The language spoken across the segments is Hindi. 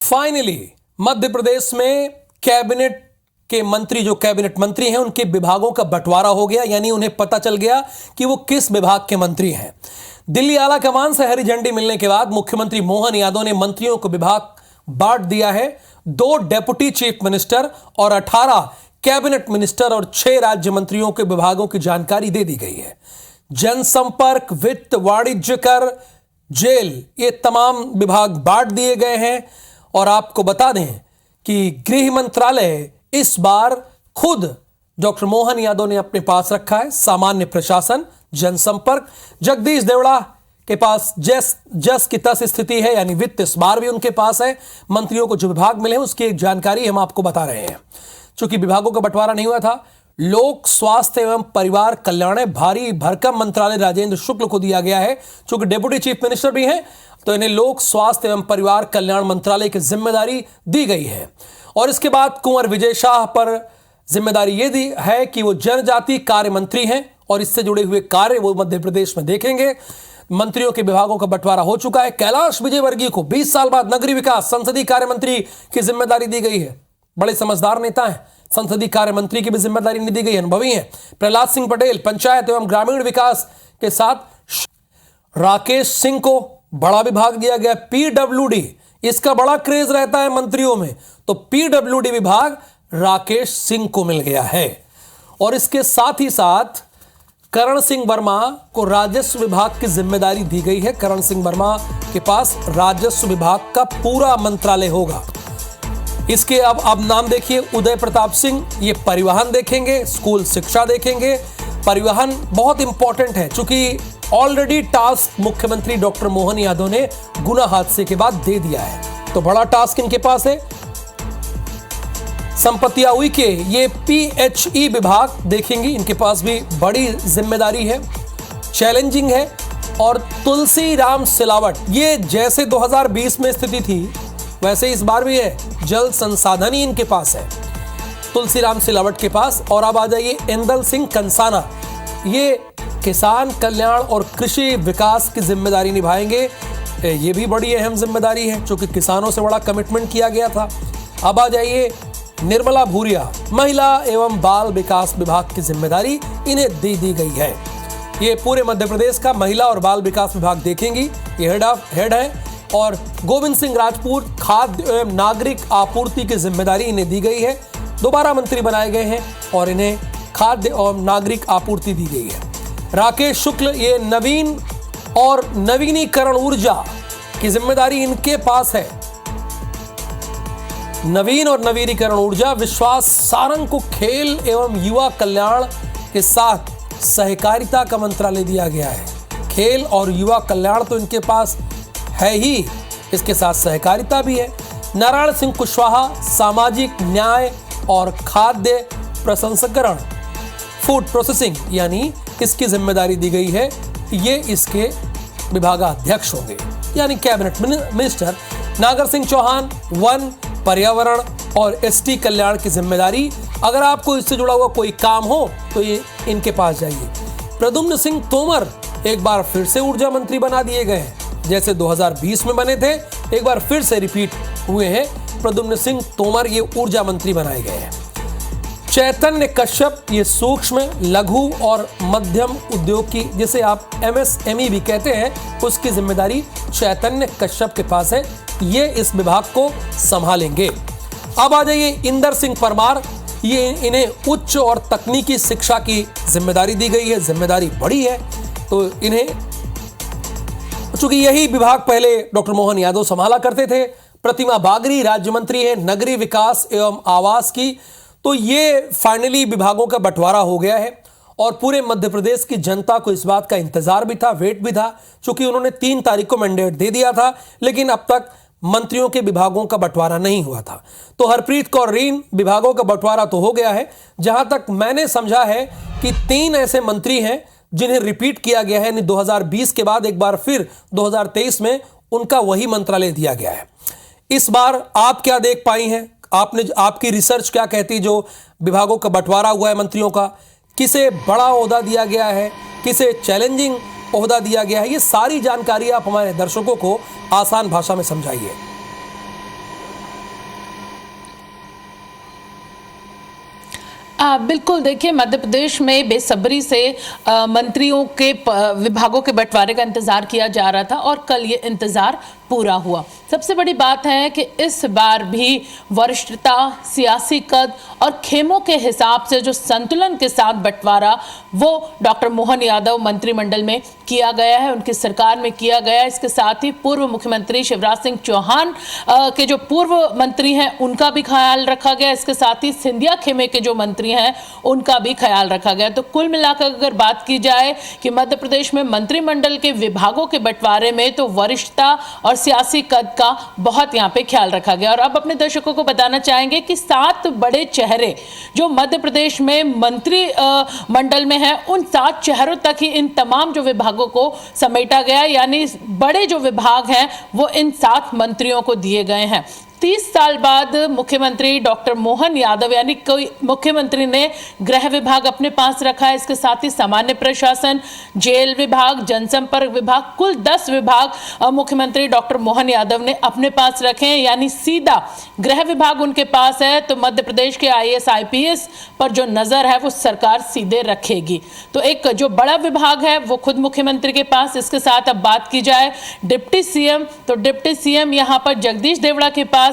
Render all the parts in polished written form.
फाइनली मध्य प्रदेश में कैबिनेट के मंत्री, जो कैबिनेट मंत्री हैं, उनके विभागों का बंटवारा हो गया। यानी उन्हें पता चल गया कि वो किस विभाग के मंत्री हैं। दिल्ली आला कमान से हरी झंडी मिलने के बाद मुख्यमंत्री मोहन यादव ने मंत्रियों को विभाग बांट दिया है। 2 डेप्यूटी चीफ मिनिस्टर और 18 कैबिनेट मिनिस्टर और 6 राज्य मंत्रियों के विभागों की जानकारी दे दी गई है। जनसंपर्क, वित्त, वाणिज्य कर, जेल, ये तमाम विभाग बांट दिए गए हैं। और आपको बता दें कि गृह मंत्रालय इस बार खुद डॉक्टर मोहन यादव ने अपने पास रखा है। सामान्य प्रशासन, जनसंपर्क जगदीश देवड़ा के पास जस की तस स्थिति है, यानी वित्त इस बार भी उनके पास है। मंत्रियों को जो विभाग मिले हैं उसकी एक जानकारी हम आपको बता रहे हैं। चूंकि विभागों का बंटवारा नहीं हुआ था, लोक स्वास्थ्य एवं परिवार कल्याण भारी भरकम मंत्रालय राजेंद्र शुक्ल को दिया गया है। चूंकि डेप्यूटी चीफ मिनिस्टर भी हैं, तो इन्हें लोक स्वास्थ्य एवं परिवार कल्याण मंत्रालय की जिम्मेदारी दी गई है। और इसके बाद कुंवर विजय शाह पर जिम्मेदारी ये दी है कि वो जनजाति कार्य मंत्री हैं और इससे जुड़े हुए कार्य वो मध्य प्रदेश में देखेंगे। मंत्रियों के विभागों का बंटवारा हो चुका है। कैलाश विजयवर्गीय को 20 साल बाद नगरीय विकास संसदीय कार्य मंत्री की जिम्मेदारी दी गई है। बड़े समझदार नेता हैं, संसदीय कार्य मंत्री की भी जिम्मेदारी नहीं दी गई, अनुभवी हैं। प्रहलाद सिंह पटेल पंचायत एवं ग्रामीण विकास के साथ राकेश सिंह को बड़ा विभाग दिया गया। पीडब्ल्यूडी, इसका बड़ा क्रेज रहता है मंत्रियों में, तो पीडब्ल्यूडी विभाग राकेश सिंह को मिल गया है। और इसके साथ ही साथ करण सिंह वर्मा को राजस्व विभाग की जिम्मेदारी दी गई है। करण सिंह वर्मा के पास राजस्व विभाग का पूरा मंत्रालय होगा। इसके अब नाम देखिए, उदय प्रताप सिंह, ये परिवहन देखेंगे, स्कूल शिक्षा देखेंगे। परिवहन बहुत इंपॉर्टेंट है, चूंकि ऑलरेडी टास्क मुख्यमंत्री डॉक्टर मोहन यादव ने गुना हादसे के बाद दे दिया है, तो बड़ा टास्क इनके पास है। संपत्तियां हुई के ये पीएचई विभाग देखेंगी, इनके पास भी बड़ी जिम्मेदारी है, चैलेंजिंग है। और तुलसी राम सिलावट, ये जैसे 2020 में स्थिति थी वैसे इस बार भी है, जल संसाधन ही इनके पास है, तुलसीराम सिलावट के पास। और अब आ जाइए इंदल सिंह कंसाना, ये किसान कल्याण और कृषि विकास की जिम्मेदारी निभाएंगे। ये भी बड़ी अहम जिम्मेदारी है, क्योंकि किसानों से बड़ा कमिटमेंट किया गया था। अब आ जाइए निर्मला भूरिया, महिला एवं बाल विकास विभाग की जिम्मेदारी इन्हें दी गई है। ये पूरे मध्य प्रदेश का महिला और बाल विकास विभाग देखेंगी, ये हेड है। और गोविंद सिंह राजपूत खाद्य एवं नागरिक आपूर्ति की जिम्मेदारी इन्हें दी गई है। दोबारा मंत्री बनाए गए हैं और इन्हें खाद्य एवं नागरिक आपूर्ति दी गई है। राकेश शुक्ल, ये नवीन और नवीनीकरण ऊर्जा की जिम्मेदारी इनके पास है। नवीन और नवीनीकरण ऊर्जा। विश्वास सारंग को खेल एवं युवा कल्याण के साथ सहकारिता का मंत्रालय दिया गया है। खेल और युवा कल्याण तो इनके पास है ही, इसके साथ सहकारिता भी है। नारायण सिंह कुशवाहा, सामाजिक न्याय और खाद्य प्रसंस्करण, फूड प्रोसेसिंग, यानी इसकी जिम्मेदारी दी गई है। ये इसके विभागाध्यक्ष होंगे, यानी कैबिनेट मिनिस्टर। नागर सिंह चौहान, वन, पर्यावरण और एसटी कल्याण की जिम्मेदारी। अगर आपको इससे जुड़ा हुआ कोई काम हो तो ये इनके पास जाइए। प्रद्युम्न सिंह तोमर एक बार फिर से ऊर्जा मंत्री बना दिए गए हैं, जैसे 2020 में बने थे, एक बार फिर से रिपीट हुए हैं। प्रद्युम्न सिंह तोमर ये ऊर्जा मंत्री बनाए गए हैं। चैतन्य कश्यप, ये सूक्ष्म, लघु और मध्यम उद्योग की, जिसे आप एमएसएमई भी कहते हैं, उसकी जिम्मेदारी चैतन्य कश्यप के पास है। ये इस विभाग को संभालेंगे। अब आ जाइए इंदर सिंह परमार, ये इन्हें उच्च और तकनीकी शिक्षा की जिम्मेदारी दी गई है। जिम्मेदारी बड़ी है, तो इन्हें, चूंकि यही विभाग पहले डॉक्टर मोहन यादव संभाला करते थे। प्रतिमा बागरी राज्य मंत्री है नगरीय विकास एवं आवास की। तो ये फाइनली विभागों का बंटवारा हो गया है और पूरे मध्य प्रदेश की जनता को इस बात का इंतजार भी था, वेट भी था, चूंकि उन्होंने 3 तारीख को मैंडेट दे दिया था, लेकिन अब तक मंत्रियों के विभागों का बंटवारा नहीं हुआ था। तो हरप्रीत कौर रीन, विभागों का बंटवारा तो हो गया है। जहां तक मैंने समझा है कि 3 ऐसे मंत्री हैं जिन्हें रिपीट किया गया है, यानी 2020 के बाद एक बार फिर 2023 में उनका वही मंत्रालय दिया गया है। इस बार आप क्या देख पाई हैं, आपकी रिसर्च क्या कहती, जो विभागों का बंटवारा हुआ है मंत्रियों का, किसे बड़ा ओहदा दिया गया है, किसे चैलेंजिंग ओहदा दिया गया है, ये सारी जानकारी आप हमारे दर्शकों को आसान भाषा में समझाइए। बिल्कुल, देखिए मध्य प्रदेश में बेसब्री से मंत्रियों के विभागों के बंटवारे का इंतजार किया जा रहा था और कल ये इंतजार पूरा हुआ। सबसे बड़ी बात है कि इस बार भी वरिष्ठता, सियासी कद और खेमों के हिसाब से जो संतुलन के साथ बंटवारा वो डॉक्टर मोहन यादव मंत्रिमंडल में किया गया है, उनकी सरकार में किया गया है। इसके साथ ही पूर्व मुख्यमंत्री शिवराज सिंह चौहान के जो पूर्व मंत्री हैं उनका भी ख्याल रखा गया। इसके साथ ही सिंधिया खेमे के जो मंत्री हैं उनका भी ख्याल रखा गया। तो कुल मिलाकर अगर बात की जाए कि मध्य प्रदेश में मंत्रिमंडल के विभागों के बंटवारे में तो वरिष्ठता और सियासी कद का बहुत यहां पे ख्याल रखा गया। और अब अपने दर्शकों को बताना चाहेंगे कि 7 बड़े चेहरे जो मध्य प्रदेश में मंत्री मंडल में है, उन 7 चेहरों तक ही इन तमाम जो विभागों को समेटा गया, यानी बड़े जो विभाग हैं वो इन 7 मंत्रियों को दिए गए हैं। 30 साल बाद मुख्यमंत्री डॉक्टर मोहन यादव यानी कोई मुख्यमंत्री ने गृह विभाग अपने पास रखा है। इसके साथ ही सामान्य प्रशासन, जेल विभाग, जनसंपर्क विभाग, कुल 10 विभाग मुख्यमंत्री डॉक्टर मोहन यादव ने अपने पास रखे हैं, यानी सीधा गृह विभाग उनके पास है। तो मध्य प्रदेश के IAS IPS पर जो नजर है वो सरकार सीधे रखेगी। तो एक जो बड़ा विभाग है वो खुद मुख्यमंत्री के पास। इसके साथ अब बात की जाए डिप्टी सीएम, तो डिप्टी सीएम यहाँ पर जगदीश देवड़ा के पास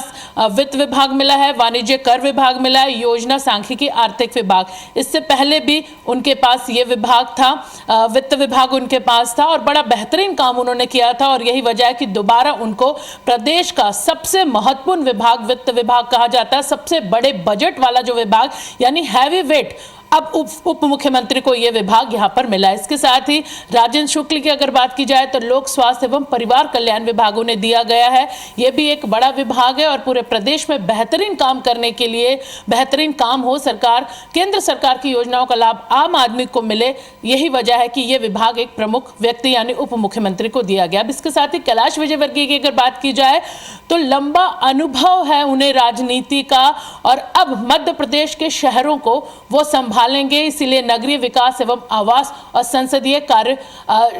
वित्त विभाग मिला है, वाणिज्य कर विभाग मिला है, योजना सांख्यिकी आर्थिक विभाग। इससे पहले भी उनके पास ये विभाग था, वित्त विभाग उनके पास था और बड़ा बेहतरीन काम उन्होंने किया था। और यही वजह है कि दोबारा उनको प्रदेश का सबसे महत्वपूर्ण विभाग वित्त विभाग कहा जाता है। सबसे बड़े बजट वाला जो विभाग यानी हैवी वेट अब उप मुख्यमंत्री को यह विभाग यहां पर मिला है। इसके साथ ही राजेंद्र शुक्ल की अगर बात की जाए तो लोक स्वास्थ्य एवं परिवार कल्याण विभाग उन्हें दिया गया है। यह भी एक बड़ा विभाग है और पूरे प्रदेश में बेहतरीन काम करने के लिए, बेहतरीन काम हो, सरकार केंद्र सरकार की योजनाओं का लाभ आम आदमी को मिले, यही वजह है कि यह विभाग एक प्रमुख व्यक्ति यानी उप मुख्यमंत्री को दिया गया। अब इसके साथ ही कैलाश विजयवर्गीय की अगर बात की जाए तो लंबा अनुभव है उन्हें राजनीति का और अब मध्य प्रदेश के शहरों को वो संभालेंगे। इसीलिए नगरीय विकास एवं आवास और संसदीय कार्य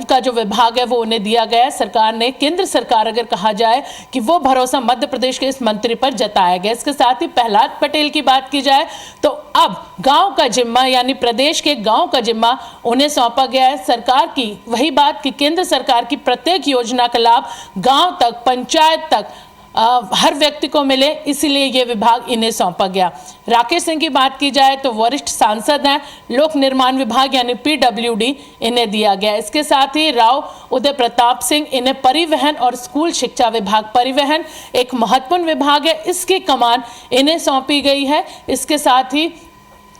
का जो विभाग है वो उन्हें दिया गया है। सरकार ने, केंद्र सरकार अगर कहा जाए कि वो भरोसा मध्य प्रदेश के इस मंत्री पर जताया गया। इसके साथ ही प्रहलाद पटेल की बात की जाए तो अब गांव का जिम्मा यानी प्रदेश के गांव का जिम्मा उन्हें सौंपा गया है। सरकार की वही बात कि केंद्र सरकार की प्रत्येक योजना का लाभ गांव तक, पंचायत तक हर व्यक्ति को मिले, इसीलिए यह विभाग इन्हें सौंपा गया। राकेश सिंह की बात की जाए तो वरिष्ठ सांसद हैं, लोक निर्माण विभाग यानी PWD इन्हें दिया गया। इसके साथ ही राव उदय प्रताप सिंह, इन्हें परिवहन और स्कूल शिक्षा विभाग, परिवहन एक महत्वपूर्ण विभाग है, इसकी कमान इन्हें सौंपी गई है। इसके साथ ही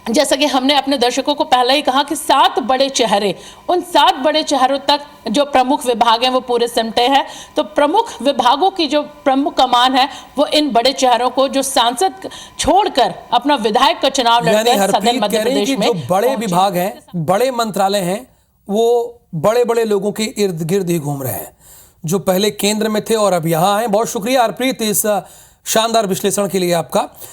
जैसा कि हमने अपने दर्शकों को पहले ही कहा कि 7 बड़े चेहरे, उन 7 बड़े चेहरों तक जो प्रमुख विभाग हैं वो पूरे सिमटे हैं। तो प्रमुख विभागों की जो प्रमुख कमान है वो इन बड़े चेहरों को, जो सांसद छोड़कर अपना विधायक का चुनाव लड़ते हैं सदन मध्य प्रदेश में, जो बड़े विभाग हैं, बड़े मंत्रालय हैं, वो बड़े बड़े लोगों के इर्द गिर्द ही घूम रहे हैं जो पहले केंद्र में थे और अब यहाँ हैं। बहुत शुक्रिया हरप्रीत इस शानदार विश्लेषण के लिए आपका।